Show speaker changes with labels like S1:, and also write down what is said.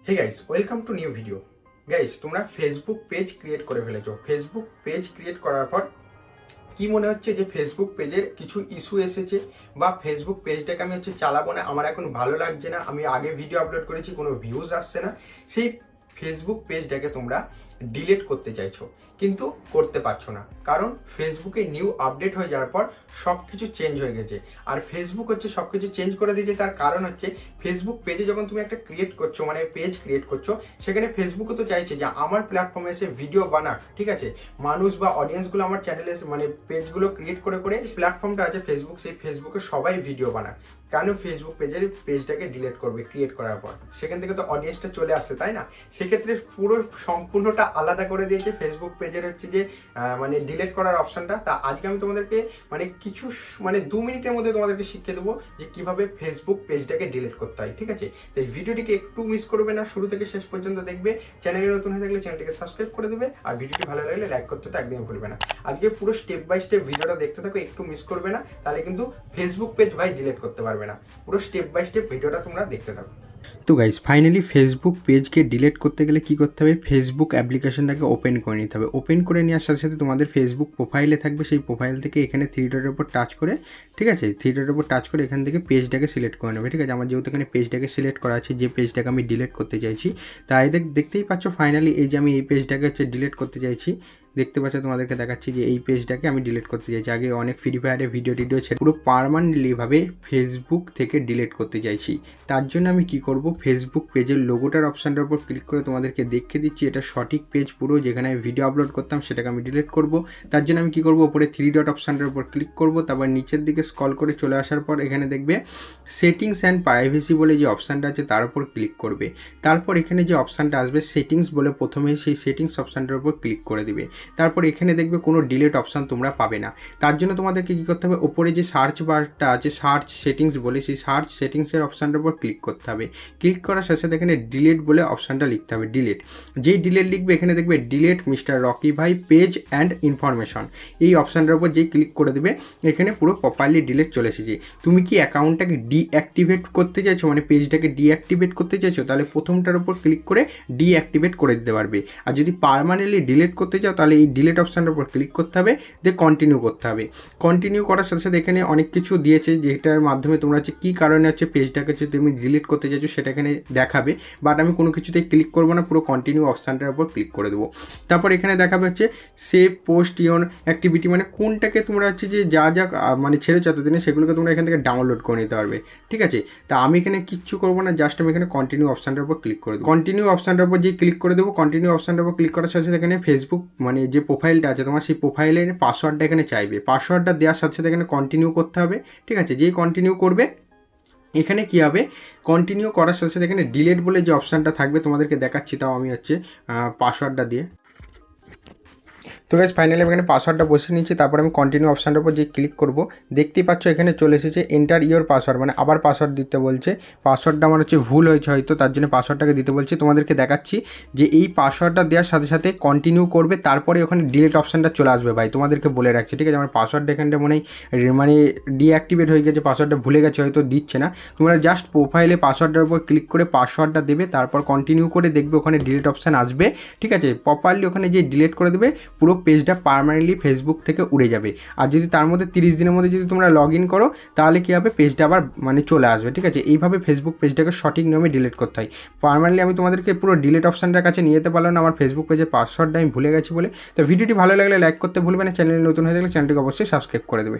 S1: Hey guys, welcome to new video. Guys, তোমরা Facebook page create করে ফেলেছো। Facebook page create করার পর কি মনে হচ্ছে যে ফেসবুক পেজের কিছু ইস্যু এসেছে বা ফেসবুক পেজটাকে আমি চালাবো না, আমার এখন ভালো লাগছে না, আমি আগে ভিডিও আপলোড করেছি কোনো ভিউজ আসছে না, সেই ফেসবুক পেজটাকে তোমরা ডিলিট করতে চাইছো কিন্তু করতে পারছো না, কারণ ফেসবুকে নিউ আপডেট হয়ে যাওয়ার পর সব কিছু চেঞ্জ হয়ে গেছে। আর ফেসবুক সব কিছু চেঞ্জ করে দিয়েছে। তার কারণ ফেসবুক পেজে যখন তুমি একটা ক্রিয়েট করছো, মানে পেজ ক্রিয়েট করছো, সেখানে ফেসবুকও তো চাইছে যে আমার প্ল্যাটফর্মে এসে ভিডিও বানাক, ঠিক আছে, মানুষ বা অডিয়েন্সগুলো আমার চ্যানেলে মানে পেজগুলো ক্রিয়েট করে করে প্ল্যাটফর্মটা আছে ফেসবুক, সেই ফেসবুকে সবাই ভিডিও বানাক। কেন ফেসবুক পেজটাকে ডিলিট করবে ক্রিয়েট করার পর? সেখান থেকে তো অডিয়েন্সটা চলে আসছে, তাই না? সেক্ষেত্রে পুরো সম্পূর্ণটা আলাদা করে দিয়েছে ফেসবুক পেজের যে মানে ডিলিট করার অপশনটা। তা আজকে আমি তোমাদেরকে কিছু 2 মিনিটের মধ্যে তোমাদেরকে শিখিয়ে দেবো যে কিভাবে ফেসবুক পেজটাকে ডিলিট করতে হয়, ঠিক আছে? তো এই ভিডিওটিকে একটু মিস করবে না, শুরু থেকে শেষ পর্যন্ত দেখবে। চ্যানেলে নতুন হয়ে থাকলে চ্যানেলটিকে সাবস্ক্রাইব করে দেবে, আর ভিডিওটি ভালো লাগলে লাইক করতে তো একদমই ভুলবে না। আজকে পুরো স্টেপ বাই স্টেপ ভিডিওটা দেখতে থাকো, একটু মিস করবে না, তাহলে কিন্তু ফেসবুক পেজ ডিলিট করতে পারবে না। পুরো স্টেপ বাই স্টেপ ভিডিওটা তোমরা দেখতে থাকো।
S2: তো গাইজ ফাইনালি ফেসবুক পেজকে ডিলিট করতে গেলে কী করতে হবে, ফেসবুক অ্যাপ্লিকেশনটাকে ওপেন করে নিতে হবে। ওপেন করে নেওয়ার সাথে সাথে তোমাদের ফেসবুক প্রোফাইলে থাকবে, সেই প্রোফাইল থেকে এখানে থ্রি ডটের উপর টাচ করে, ঠিক আছে, থ্রি ডটের উপর টাচ করে এখান থেকে পেজটাকে সিলেক্ট করে নেবে, ঠিক আছে। আমার যেহেতু এখানে পেজটাকে সিলেক্ট করা আছে, যে পেজটাকে আমি ডিলিট করতে চাইছি, তাই দেখতেই পাচ্ছ ফাইনালি এই যে আমি এই পেজটাকে ডিলিট করতে চাইছি, দেখতে পাচ্ছ, তোমাদেরকে দেখাচ্ছি যে এই পেজটাকে আমি ডিলিট করতে চাইছি। আগে অনেক ফ্রি ফায়ারে ভিডিও ছেড়ে পুরো পার্মানেন্টলিভাবে ফেসবুক থেকে ডিলিট করতে চাইছি। তার জন্য আমি কি করব, ফেসবুক পেজের লোগোটার অপশানটার উপর ক্লিক করে তোমাদেরকে দেখিয়ে দিচ্ছি এটা সঠিক পেজ পুরো, যেখানে আমি ভিডিও আপলোড করতাম সেটাকে আমি ডিলিট করব। তার জন্য আমি কি করব, উপরে থ্রি ডট অপশানটার উপর ক্লিক করব, তারপর নিচের দিকে স্ক্রল করে চলে আসার পর এখানে দেখবে সেটিংস অ্যান্ড প্রাইভেসি বলে যে অপশানটা আছে তার উপর ক্লিক করবে। তারপর এখানে যে অপশানটা আসবে সেটিংস বলে, প্রথমে সেই সেটিংস অপশানটার উপর ক্লিক করে দিবে। তারপর এখানে দেখবে কোনো ডিলিট অপশান তোমরা পাবে না। তার জন্য তোমাদেরকে কী করতে হবে, ওপরে যে সার্চ বারটা আছে সার্চ সেটিংস বলে, সেই সার্চ সেটিংসের অপশানটার উপর ক্লিক করতে হবে। ক্লিক করার সাথে সাথে এখানে ডিলিট বলে অপশানটা লিখতে হবে, ডিলিট। যেই ডিলিট লিখবে এখানে দেখবে ডিলিট মিস্টার রকি ভাই পেজ অ্যান্ড ইনফরমেশন, এই অপশানটার উপর যেই ক্লিক করে দেবে এখানে পুরো প্রপারলি ডিলিট চলে এসেছে। তুমি কি অ্যাকাউন্টটাকে ডিঅ্যাক্টিভেট করতে চাইছো, মানে পেজটাকে ডিঅ্যাক্টিভেট করতে চাইছো, তাহলে প্রথমটার উপর ক্লিক করে ডিঅ্যাক্টিভেট করে দিতে পারবে। আর যদি পার্মানেন্টলি ডিলিট করতে চাও তাহলে এই ডিলিট অপশানটার উপর ক্লিক করতে হবে, দিয়ে কন্টিনিউ করতে হবে। কন্টিনিউ করার সাথে সাথে এখানে অনেক কিছু দিয়েছে, যেটার মাধ্যমে তোমরা কী কারণে পেজটাকে তুমি ডিলিট করতে চাইছো সেটা এখানে দেখাবে। বাট আমি কোনো কিছুতেই ক্লিক করবো না, পুরো কন্টিনিউ অপশানটার উপর ক্লিক করে দেবো। তারপর এখানে দেখাবে সেভ পোস্ট ইওর অ্যাক্টিভিটি, মানে কোনটাকে তোমরা যে যা ছেড়েছো এতদিনে সেগুলোকে তোমরা এখান থেকে ডাউনলোড করে নিতে পারবে, ঠিক আছে। তা আমি এখানে কিচ্ছু করবো না, জাস্ট আমি এখানে কন্টিনিউ অপশানটার উপর ক্লিক করে দেবো। কন্টিনিউ অপশানটার উপর যে ক্লিক করে দেবো, কন্টিনিউ অপশানটার উপর ক্লিক করার সাথে সাথে এখানে ফেসবুক যে প্রোফাইলটা আছে তোমার, সেই প্রোফাইলের পাসওয়ার্ডটা এখানে চাইবে। পাসওয়ার্ডটা দেওয়ার সাথে সাথে এখানে কন্টিনিউ করতে হবে, ঠিক আছে। যেই কন্টিনিউ করবে এখানে কী হবে, কন্টিনিউ করার সাথে সাথে এখানে ডিলিট বলে যে অপশানটা থাকবে তোমাদেরকে দেখাচ্ছি, তাও আমি পাসওয়ার্ডটা দিয়ে। তো গাইস ফাইনালি আমি এখানে পাসওয়ার্ডটা বসে নিচ্ছি। তারপর আমি কন্টিনিউ অপশানটার উপর যে ক্লিক করব, দেখতেই পাচ্ছ এখানে চলে এসেছে এন্টার ইওর পাসওয়ার্ড, মানে আবার পাসওয়ার্ড দিতে বলছে। পাসওয়ার্ডটা আমার ভুল হয়েছে হয়তো, তার জন্য পাসওয়ার্ডটাকে দিতে বলছে। তোমাদেরকে দেখাচ্ছি যে এই পাসওয়ার্ডটা দেওয়ার সাথে সাথে কন্টিনিউ করবে, তারপরে ওখানে ডিলিট অপশানটা চলে আসবে ভাই, তোমাদেরকে বলে রাখছি, ঠিক আছে। আমার পাসওয়ার্ডটা এখানটা মানে ডিঅ্যাক্টিভেট হয়ে গেছে, পাসওয়ার্ডটা ভুলে গেছে হয়তো, দিচ্ছে না। তোমরা জাস্ট প্রোফাইলে পাসওয়ার্ডটার উপর ক্লিক করে পাসওয়ার্ডটা দেবে, তারপর কন্টিনিউ করে দেখবে ওখানে ডিলিট অপশান আসবে, ঠিক আছে। প্রপারলি ওখানে যে ডিলিট করে দেবে, পুরো পেজটা পার্মানেন্টলি ফেসবুক থেকে উড়ে যাবে। আর যদি তার মধ্যে 30 দিনের মধ্যে যদি তোমরা লগ ইন করো, তাহলে কী হবে, পেজটা আবার চলে আসবে, ঠিক আছে। এইভাবে ফেসবুক পেজটাকে সঠিক নিয়মে ডিলিট করতে হয়। পার্মানেন্টলি আমি তোমাদেরকে পুরো ডিলিট অপশানটার কাছে নিয়ে যেতে পারলাম না, আমার ফেসবুক পেজের পাসওয়ার্ডটা আমি ভুলে গেছি বলে। তো ভিডিওটি ভালো লাগলে লাইক করতে ভুলবে না, চ্যানেলে নতুন হয়ে থাকলে চ্যানেলটিকে অবশ্যই সাবস্ক্রাইব করে দেবে।